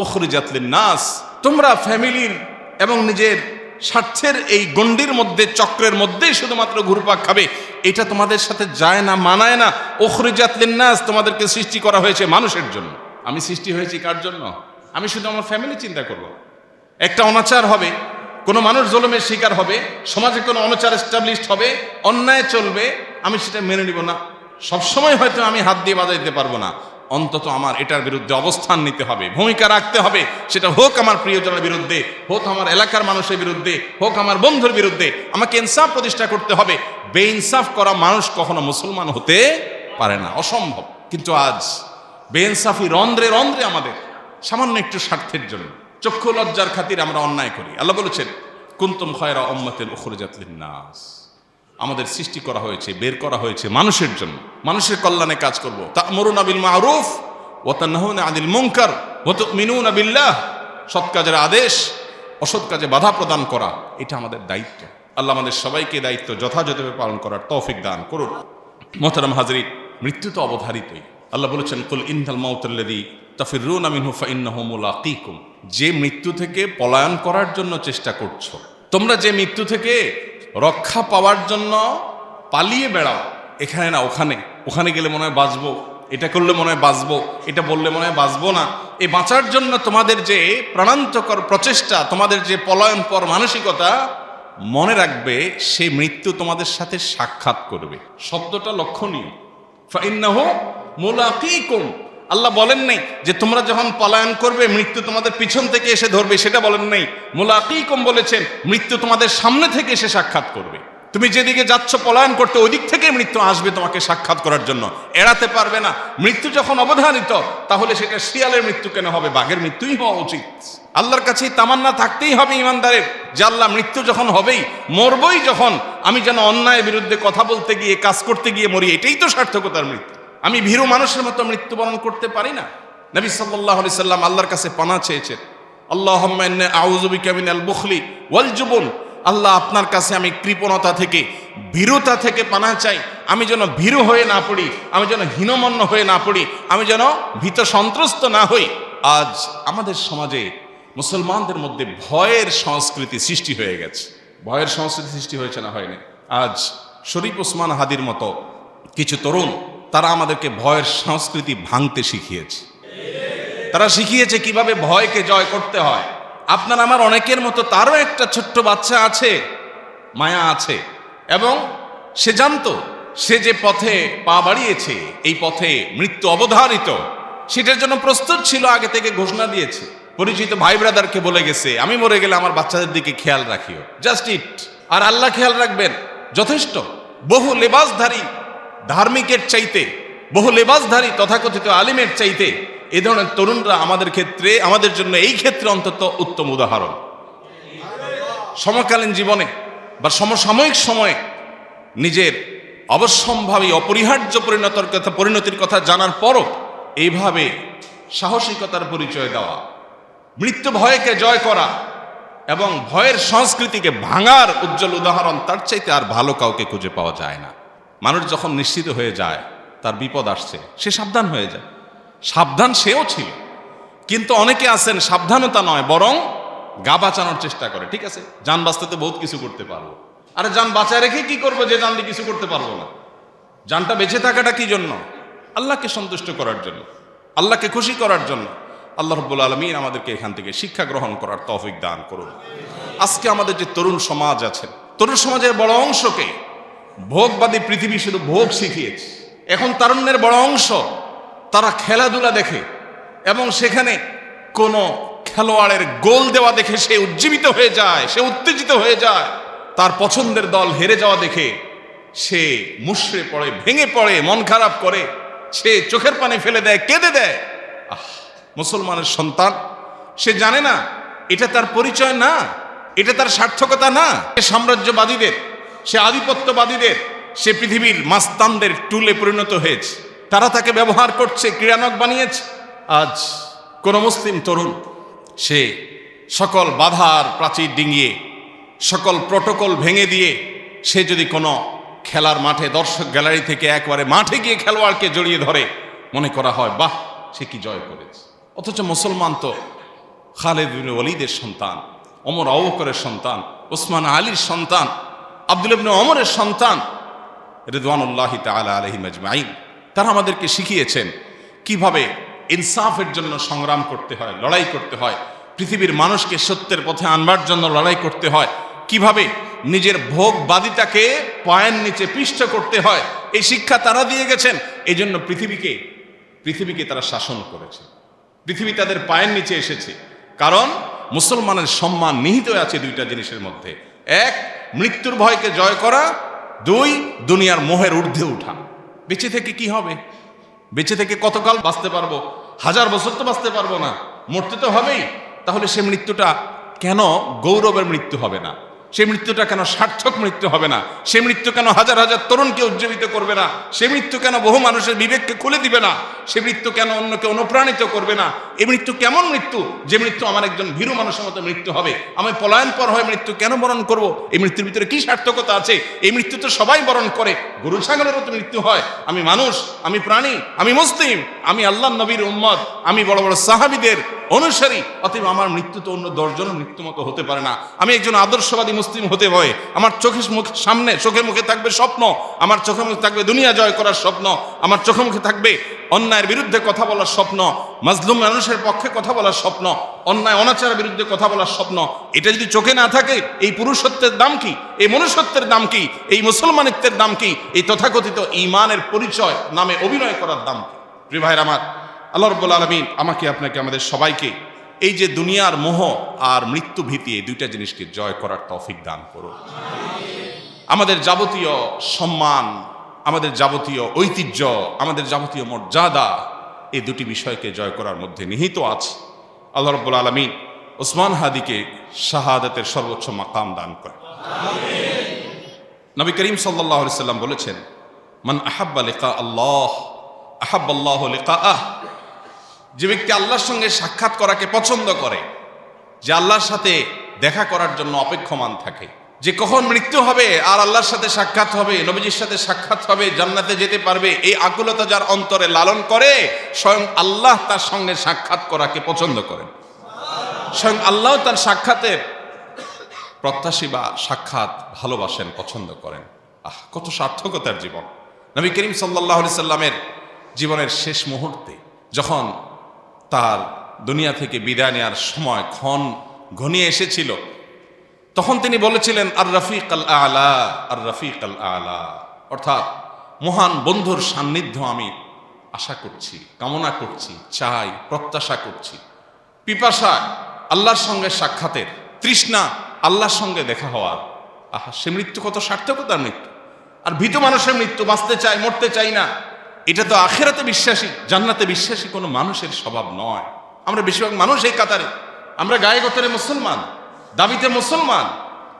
উখরিজাত লিন-নাস, তোমরা ফ্যামিলির এবং নিজের স্বার্থের এই গণ্ডির মধ্যে, চক্রের মধ্যেই শুধুমাত্র ঘুরপাক খাবে, এটা তোমাদের সাথে যায় না, মানায় না। উখরিজাত লিন-নাস, তোমাদেরকে সৃষ্টি করা হয়েছে মানুষের জন্য। আমি সৃষ্টি হয়েছি কার জন্য? আমি শুধু আমার ফ্যামিলি চিন্তা করব। একটা অনাচার হবে, কোনো মানুষ জুলুমের শিকার হবে, সমাজে কোনো অনাচার এস্টাবলিশড হবে, অন্যায় চলবে, আমি সেটা মেনে নিব না। সবসময় হয়তো আমি হাত দিয়ে বাজাইতে পারবো না, অন্তত আমার এটার বিরুদ্ধে অবস্থান নিতে হবে, ভূমিকা রাখতে হবে। সেটা হোক আমার প্রিয়জনের বিরুদ্ধে, হোক আমার এলাকার মানুষের বিরুদ্ধে, হোক আমার বন্ধুর বিরুদ্ধে, আমাকে ইনসাফ প্রতিষ্ঠা করতে হবে। বেইনসাফ করা মানুষ কখনো মুসলমান হতে পারে না, অসম্ভব। কিন্তু আজ বেইনসাফি রন্ধ্রে রন্ধ্রে আমাদের, সামান্য একটু স্বার্থের জন্য, চক্ষু লজ্জার খাতিরে আমরা অন্যায় করি। আল্লাহ বলেছেন, কুনতুম খায়রা উম্মাতিন উখরিজাত লিন-নাস। আমাদের সৃষ্টি করা হয়েছে, বের করা হয়েছে মানুষের জন্য, মানুষের কল্যাণে কাজ করব। তা'মুরুনা বিল মা'রুফ ওয়া তানহাউনা আনিল মুনকার ওয়া তু'মিনুনা বিল্লাহ। সৎ কাজের আদেশ, অসৎ কাজে বাধা প্রদান করা, এটা আমাদের দায়িত্ব। আল্লাহ আমাদের সবাইকে দায়িত্ব যথাযথভাবে পালন করার তৌফিক দান করুন। মুহতারাম হাজরিন, মৃত্যু তো অবধারিতই। আল্লাহ বলেছেন, কুল ইন্নাল মাউতাল্লাযী তাফিরুনা মিনহু ফাইন্নাহু মুলাকীকুম। যে মৃত্যু থেকে পলায়ন করার জন্য চেষ্টা করছো, তোমরা যে মৃত্যু থেকে রক্ষা পাওয়ার জন্য পালিয়ে বেড়াও, এখানে না ওখানে, ওখানে গেলে মনে হয় বাঁচবো, এটা করলে মনে হয় বাঁচবো, এটা বললে মনে হয় বাঁচবো না, এই বাঁচার জন্য তোমাদের যে প্রাণান্তকর প্রচেষ্টা, তোমাদের যে পলায়ন পর মানসিকতা, মনে রাখবে সে মৃত্যু তোমাদের সাথে সাক্ষাৎ করবে। শব্দটা লক্ষণীয়, ফাইন্নাহু মুলাকীকুম। আল্লাহ বলেন নাই যে তোমরা যখন পলায়ন করবে মৃত্যু তোমাদের পিছন থেকে এসে ধরবে, সেটা বলেন নাই। মুলাকীকুম বলেছেন মৃত্যু তোমাদের সামনে থেকে এসে সাক্ষাৎ করবে। তুমি যেদিকে যাচ্ছ পলায়ন করতে, ওই দিক থেকে মৃত্যু আসবে তোমাকে সাক্ষাৎ করার জন্য, এড়াতে পারবে না। মৃত্যু যখন অবধারিত, তাহলে সেটা শিয়ালের মৃত্যু কেন হবে, বাঘের মৃত্যুই হওয়া উচিত। আল্লাহর কাছে তামান্না থাকতেই হবে ইমানদারের, যে আল্লাহ মৃত্যু যখন হবেই, মরবই যখন, আমি যেন অন্যায়ের বিরুদ্ধে কথা বলতে গিয়ে, কাজ করতে গিয়ে মরি, এটাই তো সার্থকতার মৃত্যু। আমি ভীরু মানুষের মতো মৃত্যুবরণ করতে পারি না। নবী সাল্লাল্লাহু আলাইহি সাল্লাম আল্লাহর কাছে পানাহ চেয়েছেন, আল্লাহুম্মা ইন্নী আউযু বিকা মিনাল বুখলি ওয়াল জুবন। আল্লাহ, আপনার কাছে আমি কৃপণতা থেকে, ভীরুতা থেকে পানাহ চাই। আমি যেন ভীরু হয়ে না পড়ি, আমি যেন হীনমন্য হয়ে না পড়ি, আমি যেন ভীত সন্ত্রস্ত না হই। আজ আমাদের সমাজে মুসলমানদের মধ্যে ভয়ের সংস্কৃতি সৃষ্টি হয়ে গেছে। ভয়ের সংস্কৃতি সৃষ্টি হয়েছে না হয়নি? আজ শরীফ ওসমান হাদির মতো কিছু তরুণ, তারা আমাদেরকে ভয়ের সংস্কৃতি ভাঙতে শিখিয়েছে। তারা শিখিয়েছে কিভাবে ভয়কে জয় করতে হয়। আপনার আমার অনেকের মতো তারও একটা ছোট্ট বাচ্চা আছে, মায়া আছে, এবং সে জানতো সে যে পথে পা বাড়িয়েছে, এই পথে মৃত্যু অবধারিত, সেটার জন্য প্রস্তুত ছিল, আগে থেকে ঘোষণা দিয়েছে। পরিচিত ভাই ব্রাদারকে বলে গেছে, আমি মরে গেলে আমার বাচ্চাদের দিকে খেয়াল রাখিও, জাস্ট ইট। আর আল্লাহ খেয়াল রাখবেন, যথেষ্ট। বহু লেবাসধারী ধার্মিকের চাইতে, বহু লেবাসধারী তথাকথিত আলিমের চাইতে এ ধরনের তরুণরা আমাদের ক্ষেত্রে, আমাদের জন্য এই ক্ষেত্রে অন্তত উত্তম উদাহরণ। সমকালীন জীবনে বা সমসাময়িক সময়ে নিজের অবশ্যম্ভাবী অপরিহার্য পরিণতির কথা জানার পরও এইভাবে সাহসিকতার পরিচয় দেওয়া, মৃত্যু ভয়কে জয় করা এবং ভয়ের সংস্কৃতিকে ভাঙার উজ্জ্বল উদাহরণ তার চাইতে আর ভালো কাউকে খুঁজে পাওয়া যায় না। মানুষ যখন নিশ্চিত হয়ে যায় তার বিপদ আসছে, সে সাবধান হয়ে যায়। সাবধান সেও ছিল, কিন্তু অনেকে আছেন সাবধানতা নয় বরং গা বাঁচানোর চেষ্টা করে। ঠিক আছে, জান বাঁচতে বহুত কিছু করতে পারবো, আরে জান বাঁচায় রেখে কি করবো যে জান দিয়ে কিছু করতে পারবো না? জানটা বেঁচে থাকাটা কি জন্য? আল্লাহকে সন্তুষ্ট করার জন্য, আল্লাহকে খুশি করার জন্য। আল্লাহ রাব্বুল আলামিন আমাদেরকে এখান থেকে শিক্ষা গ্রহণ করার তৌফিক দান করুন। আজকে আমাদের যে তরুণ সমাজ আছে, তরুণ সমাজের বড় অংশকে ভোগবাদী পৃথিবী শুধু ভোগ শিখিয়েছে। এখন তারুণ্যের বড় অংশ তারা খেলাধুলা দেখে এবং সেখানে কোনো খেলোয়াড়ের গোল দেওয়া দেখে সে উজ্জীবিত হয়ে যায়, সে উত্তেজিত হয়ে যায়। তার পছন্দের দল হেরে যাওয়া দেখে সে মুষড়ে পড়ে, ভেঙে পড়ে, মন খারাপ করে, সে চোখের পানি ফেলে দেয়, কেঁদে দেয়। মুসলমানের সন্তান, সে জানে না এটা তার পরিচয় না, এটা তার সার্থকতা না। সাম্রাজ্যবাদীদের, সে আধিপত্যবাদীদের, সে পৃথিবীর মাস্তানদের টুলে পরিণত হয়েছে। তারা তাকে ব্যবহার করছে, ক্রীড়ানক বানিয়েছে। আজ কোন মুসলিম তরুণ সে সকল বাধার প্রাচীর ডিঙিয়ে, সকল প্রটোকল ভেঙে দিয়ে সে যদি কোনো খেলার মাঠে দর্শক গ্যালারি থেকে একবারে মাঠে গিয়ে খেলোয়াড়কে জড়িয়ে ধরে, মনে করা হয় বাহ, সে কি জয় করেছে। অথচ মুসলমান তো খালিদ ইবনে ওয়ালিদের সন্তান, ওমর আবু বকরের সন্তান, ওসমান আলীর সন্তান, আব্দুল্লাহ ইবনে ওমরের সন্তান, রিদওয়ানুল্লাহি তাআলা আলাইহিম আজমাইন। তারা আমাদেরকে শিখিয়েছেন কিভাবে ইনসাফের জন্য সংগ্রাম করতে হয়, লড়াই করতে হয়, পৃথিবীর মানুষকে সত্যের পথে আনবার জন্য লড়াই করতে হয়, কিভাবে নিজের ভোগবাদিতাকে পায়ের নিচে পিষ্ট করতে হয়, এই শিক্ষা তারা দিয়ে গেছেন। এই জন্য পৃথিবীকে তারা শাসন করেছে, পৃথিবী তাদের পায়ের নিচে এসেছে। কারণ মুসলমানের সম্মান নিহিত আছে দুইটা জিনিসের মধ্যে: এক, মৃত্যুর ভয়কে জয় করা; দুই, দুনিয়ার মোহের ঊর্ধ্বে উঠা। বেঁচে থেকে কি হবে? বেঁচে থেকে কতকাল বাঁচতে পারবো? 1000 বছর তো বাঁচতে পারবো না, মরতে তো হবেই। তাহলে সে মৃত্যুটা কেন গৌরবের মৃত্যু হবে না? সে মৃত্যুটা কেন সার্থক মৃত্যু হবে না? সে মৃত্যু কেন হাজার হাজার তরুণকে উজ্জীবিত করবে না? সে মৃত্যু কেন বহু মানুষের বিবেককে খুলে দিবে না? সে মৃত্যু কেন অন্যকে অনুপ্রাণিত করবে না? এই মৃত্যু কেমন মৃত্যু, যে মৃত্যু আমার একজন ভীরু মানুষের মতো মৃত্যু হবে? আমি পলায়ন পর হয়ে মৃত্যু কেন বরণ করব? এই মৃত্যুর ভিতরে কি সার্থকতা আছে? এই মৃত্যু তো সবাই বরণ করে, গরু ছাগলেরও তো মৃত্যু হয়। আমি মানুষ, আমি প্রাণী, আমি মুসলিম, আমি আল্লাহর নবীর উম্মত, আমি বড় বড় সাহাবীদের অনুসারী। অতএব আমার মৃত্যু তো অন্য 10 জনের মৃত্যু মতো হতে পারে না। আমি একজন আদর্শবাদী মুসলিম হতে হয়। আমার চোখে মুখে থাকবে স্বপ্ন, আমার চোখে মুখে থাকবে দুনিয়া জয় করার স্বপ্ন, আমার চোখে মুখে থাকবে অন্যায়ের বিরুদ্ধে কথা বলার স্বপ্ন, মাজলুম মানুষের পক্ষে কথা বলার স্বপ্ন, অন্যায় অনাচারের বিরুদ্ধে কথা বলার স্বপ্ন। এটা যদি চোখে না থাকে, এই পুরুষত্বের দাম কি? এই মনুষ্যত্বের দাম কি? এই মুসলমানিত্বের দাম কি? এই তথাকথিত ঈমানের পরিচয় নামে অভিনয় করার দাম কি? প্রিয় ভাইরা আমার, আল্লাহ রাব্বুল আলামিন আমাকে, আপনাকে, আমাদের সবাইকে এই যে দুনিয়ার মোহ আর মৃত্যু ভীতি, এই দুইটা জিনিসকে জয় করার তৌফিক দান করুন। আমাদের যাবতীয় সম্মান, আমাদের যাবতীয় ঐতিহ্য, আমাদের যাবতীয় মর্যাদা, এই দুটি বিষয়কে জয় করার মধ্যে নিহিত আছে। আল্লাহ রাব্বুল আলামিন ওসমান হাদিকে শাহাদাতের সর্বোচ্চ মাকাম দান করেন। নবী করিম সাল্লাল্লাহু আলাইহি সাল্লাম বলেছেন, মান আহাব্বা লিকা আল্লাহ আহাব্বাল্লাহু লিকাআহ। যে ব্যক্তি আল্লাহর সঙ্গে সাক্ষাৎ করাকে পছন্দ করে, যে আল্লাহর সাথে দেখা করার জন্য অপেক্ষমান থাকে, যে কখন মৃত্যু হবে আর আল্লাহর সাথে সাক্ষাৎ হবে, নবীজির সাথে সাক্ষাৎ হবে, জান্নাতে যেতে পারবে, এই আকুলতা যার অন্তরে লালন করে, স্বয়ং আল্লাহ তার সঙ্গে সাক্ষাৎ করাকে পছন্দ করেন। স্বয়ং আল্লাহ তার সাক্ষাতের প্রত্যাশী বা সাক্ষাৎ ভালোবাসেন, পছন্দ করেন। কত সার্থকতার জীবন! নবী করিম সাল্লাল্লাহু আলাইহি সাল্লামের জীবনের শেষ মুহূর্তে যখন তার দুনিয়া থেকে বিদায় নেওয়ার সময় ক্ষণ ঘনিয়ে এসেছিল, তখন তিনি বলেছিলেন, আর রফিক আল আলা, আর রফিক আল আলা, অর্থাৎ মহান বন্ধুর সান্নিধ্য আমি আশা করছি, কামনা করছি, চাই, প্রত্যাশা করছি। পিপাসা আল্লাহর সঙ্গে সাক্ষাতের, তৃষ্ণা আল্লাহর সঙ্গে দেখা হওয়ার। সে মৃত্যু কত সার্থকতার মৃত্যু! আর ভীত মানুষের মৃত্যু, বাঁচতে চাই, মরতে চাই না, এটা তো আখিরাতে বিশ্বাসী, জান্নাতে বিশ্বাসী কোনো মানুষের স্বভাব নয়। আমরা বেশিরভাগ মানুষ এই কাতারে, আমরা গায়ে গতরে মুসলমান, দাবিতে মুসলমান,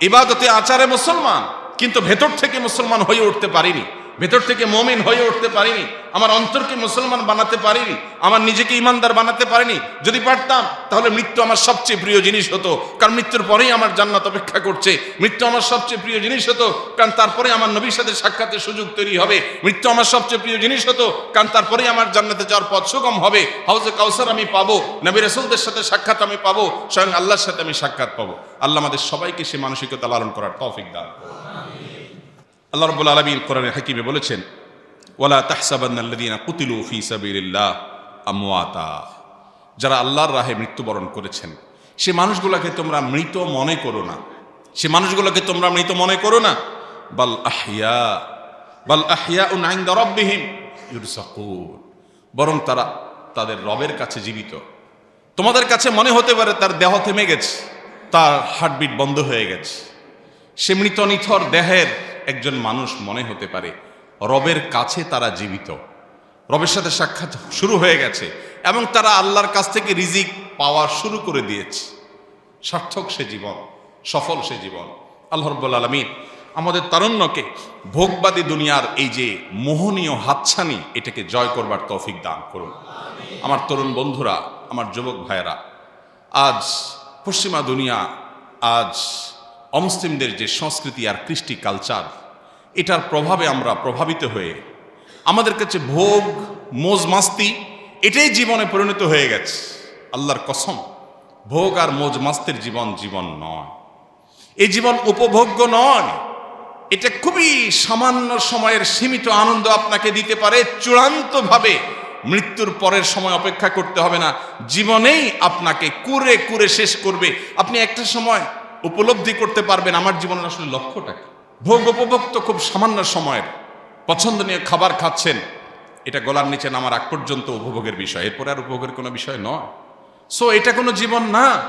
ইবাদতে আচারে মুসলমান, কিন্তু ভেতর থেকে মুসলমান হয়ে উঠতে পারিনি, ভেতর থেকে মুমিন হয়ে উঠতে পারিনি, আমার অন্তরকে মুসলমান বানাতে পারিনি, আমার নিজেকে ইমানদার বানাতে পারিনি। যদি পারতাম তাহলে মৃত্যু আমার সবচেয়ে প্রিয় জিনিস হতো, কারণ মৃত্যুর পরেই আমার জান্নাত অপেক্ষা করছে। মৃত্যু আমার সবচেয়ে প্রিয় জিনিস হতো, কারণ তারপরে আমার নবীর সাথে সাক্ষাতের সুযোগ তৈরি হবে। মৃত্যু আমার সবচেয়ে প্রিয় জিনিস হতো, কারণ তারপরেই আমার জান্নাতে যাওয়ার পথ সুগম হবে। হাউজে কাউসার আমি পাবো, নবী রাসূলদের সাথে সাক্ষাৎ আমি পাবো, স্বয়ং আল্লাহর সাথে আমি সাক্ষাৎ পাবো। আল্লাহ আমাদের সবাইকে সে মানসিকতা লালন করার তৌফিক দান করুন। আল্লাহ রাব্বুল আলামিন কোরআনের হাকিমে বলেছেন, ওয়ালা তাহসাবান্নাল্লাযীনা কুতিলু ফী সাবিলিল্লাহ আমওয়াতা। যারা আল্লাহর রাহে মৃত্যুবরণ করেছেন, সে মানুষগুলোকে তোমরা মৃত মনে করো না, সে মানুষগুলোকে তোমরা মৃত মনে করো না। বাল আহইয়াউন ইনদা রাব্বিহিম ইরযাকুন, বরং তারা তাদের রবের কাছে জীবিত। তোমাদের কাছে মনে হতে পারে তার দেহ থেমে গেছে, তার হার্টবিট বন্ধ হয়ে গেছে। সে মৃত নিথর দেহের একজন মানুষ মনে হতে পারে, রবের কাছে তারা জীবিত, রবের সাথে সাক্ষাৎ শুরু হয়ে গেছে এবং তারা আল্লাহর কাছ থেকে রিজিক পাওয়া শুরু করে দিয়েছে। সার্থক সে জীবন, সফল সে জীবন। আল্লাহ রাব্বুল আলামিন আমাদের তারুণ্যকে ভোগবাদী দুনিয়ার এই যে মোহনীয় হাতছানি, এটাকে জয় করবার তৌফিক দান করুন। আমার তরুণ বন্ধুরা, আমার যুবক ভাইয়েরা, আজ পশ্চিমা দুনিয়া, আজ অমুসলিমদের যে সংস্কৃতি আর কৃষ্টি কালচার, এটার প্রভাবে আমরা প্রভাবিত হয়ে আমাদের কাছে ভোগ, মোজ মাস্তি এটাই জীবনে পরিণত হয়ে গেছে। আল্লাহর কসম, ভোগ আর মোজ মাস্তির জীবন জীবন নয়, এই জীবন উপভোগ্য নয়। এটা খুবই সামান্য সময়ের সীমিত আনন্দ আপনাকে দিতে পারে, চূড়ান্তভাবে মৃত্যুর পরের সময় অপেক্ষা করতে হবে না, জীবনেই আপনাকে কুরে কুরে শেষ করবে। আপনি একটা সময় উপলব্ধি করতে পারবেন আমার জীবনের আসলে লক্ষ্যটা কি। ভোগ উপভোগ তো খুব সামান্য সময়ের, পছন্দনীয় খাবার খাচ্ছেন, এটা গলার নিচে নামার আগ পর্যন্ত উপভোগের বিষয়, এরপরে আর উপভোগের কোনো বিষয় নয়। সো এটা কোনো জীবন না।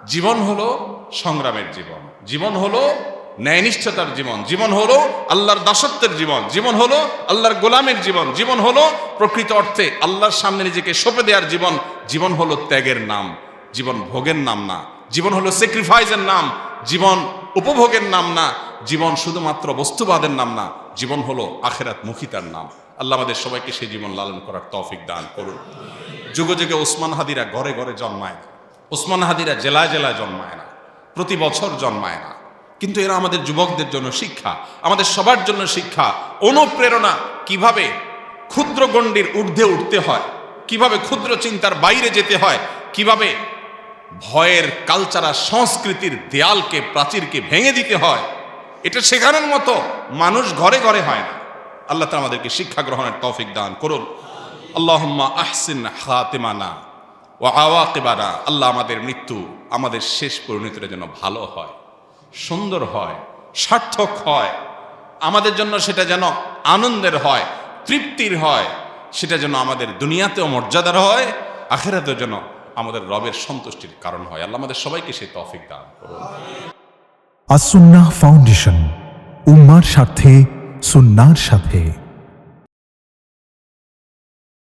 জীবন হলো সংগ্রামের জীবন, জীবন হলো ন্যায়নিষ্ঠতার জীবন, জীবন হলো আল্লাহর দাসত্বের জীবন, জীবন হলো আল্লাহর গোলামের জীবন, জীবন হলো প্রকৃত অর্থে আল্লাহর সামনে নিজেকে সঁপে দেওয়ার জীবন। জীবন হলো ত্যাগের নাম, জীবন ভোগের নাম না। জীবন হলো স্যাক্রিফাইসের নাম, জীবন উপভোগের নাম না। জীবন শুধুমাত্র বস্তুবাদের নাম না, জীবন হলো আখিরাত মুখিতার নাম। আল্লাহ আমাদের সবাইকে সেই জীবন লালন করার তৌফিক দান করুন। যুগে যুগে ওসমান হাদিরা ঘরে ঘরে জন্মায়, ওসমান হাদিরা জেলায় জেলায় জন্মায় না, প্রতি বছর জন্মায় না, কিন্তু এরা আমাদের যুবকদের জন্য শিক্ষা, আমাদের সবার জন্য শিক্ষা, অনুপ্রেরণা। কিভাবে ক্ষুদ্র গণ্ডির ঊর্ধ্বে উঠতে হয়, কিভাবে ক্ষুদ্র চিন্তার বাইরে যেতে হয়, কিভাবে ভয়ের কালচারাল সংস্কৃতির দেয়ালকে, প্রাচীরকে ভেঙে দিতে হয়, এটা শেখানোর মতো মানুষ ঘরে ঘরে হয় না। আল্লাহ তাআলা আমাদেরকে শিক্ষা গ্রহণের তৌফিক দান করুন। আল্লাহুম্মা আহসিন খাতিমানা ওয়া আওয়াকিবানা। আল্লাহ আমাদের মৃত্যু, আমাদের শেষ পরিণতিটা যেন ভালো হয়, সুন্দর হয়, সার্থক হয়, আমাদের জন্য সেটা যেন আনন্দের হয়, তৃপ্তির হয়, সেটা যেন আমাদের দুনিয়াতেও মর্যাদার হয়, আখিরাতেও যেন আমাদের রবের সন্তুষ্টির কারণ হয়। আল্লাহ আমাদের সবাইকে সেই তৌফিক দান করুন। আস-সুন্নাহ ফাউন্ডেশন, উম্মার স্বার্থে সুন্নাহর সাথে।